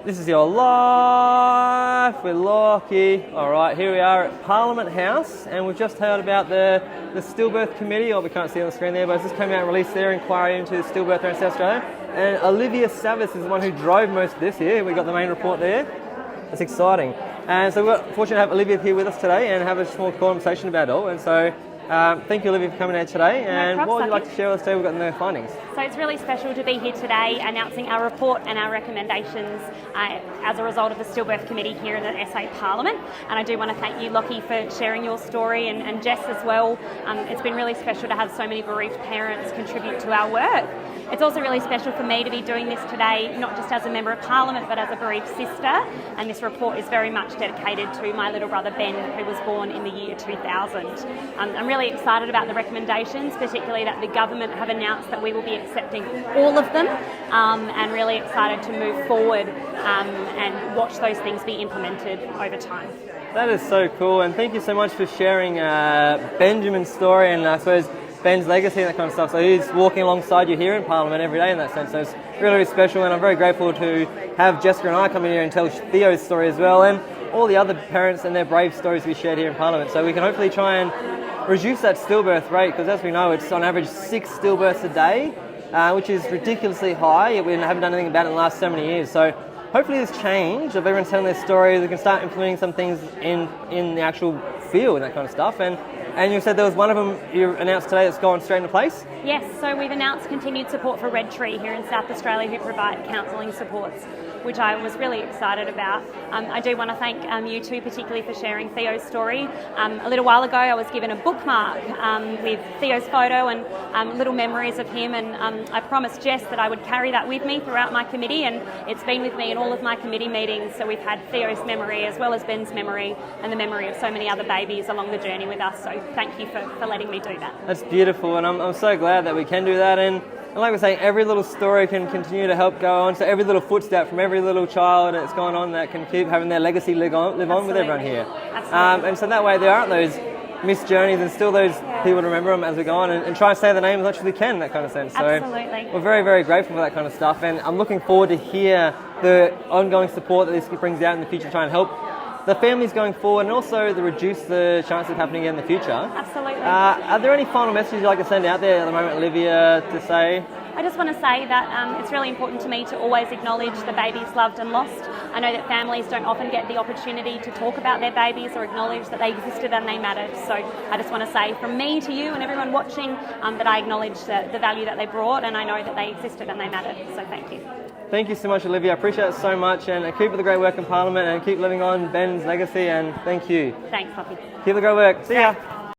This is your life with Lockie. All right, here we are at Parliament House, and we've just heard about the stillbirth committee, or we can't see on the screen there, but it's just come out and released their inquiry into stillbirth around South Australia. And Olivia Savvas is the one who drove most of this here. We got the main report there. That's exciting. And so we're fortunate to have Olivia here with us today and have a small conversation about it all. And so thank you, Olivia, for coming out today. And what would you like to share with us today? We've got the findings. So it's really special to be here today announcing our report and our recommendations as a result of the Stillbirth Committee here in the SA Parliament. And I do want to thank you, Lockie, for sharing your story, and Jess as well. It's been really special to have so many bereaved parents contribute to our work. It's also really special for me to be doing this today, not just as a Member of Parliament, but as a bereaved sister. And this report is very much dedicated to my little brother Ben, who was born in the year 2000. I'm really excited about the recommendations, particularly that the government have announced that we will be accepting all of them, and really excited to move forward and watch those things be implemented over time. That is so cool, and thank you so much for sharing Benjamin's story and I suppose Ben's legacy and that kind of stuff. So he's walking alongside you here in Parliament every day in that sense. So it's really, really special, and I'm very grateful to have Jessica and I come in here and tell Theo's story as well, and all the other parents and their brave stories we shared here in Parliament. So we can hopefully try and reduce that stillbirth rate, because as we know, it's on average 6 stillbirths a day, which is ridiculously high, yet we haven't done anything about it in the last so many years. So hopefully this change of everyone telling their story, we can start implementing some things in the actual field and that kind of stuff. And you said there was one of them you announced today that's gone straight into place? Yes, so we've announced continued support for Red Tree here in South Australia, who provide counselling supports, which I was really excited about. I do want to thank you two particularly for sharing Theo's story. A little while ago I was given a bookmark with Theo's photo and little memories of him, and I promised Jess that I would carry that with me throughout my committee, and it's been with me in all of my committee meetings. So we've had Theo's memory as well as Ben's memory and the memory of so many other babies along the journey with us. So thank you for letting me do that. That's beautiful, and I'm so glad that we can do that. And like we're saying, every little story can continue to help go on. So every little footstep from every little child that's gone on that can keep having their legacy live on with everyone here. And so that way there aren't those missed journeys, and still those people to remember them as we go on, and try and say the name as much as we can, that kind of sense. So Absolutely. We're very, very grateful for that kind of stuff, and I'm looking forward to hear the ongoing support that this brings out in the future to try and help the families going forward, and also to reduce the chances of happening again in the future. Absolutely. Are there any final messages you'd like to send out there at the moment, Olivia, to say? I just want to say that it's really important to me to always acknowledge the babies loved and lost. I know that families don't often get the opportunity to talk about their babies or acknowledge that they existed and they mattered. So I just want to say from me to you and everyone watching that I acknowledge the value that they brought, and I know that they existed and they mattered. So thank you. Thank you so much, Olivia. I appreciate it so much, and keep up the great work in Parliament, and keep living on Ben's legacy, and thank you. Thanks, Poppy. Keep the great work. See ya.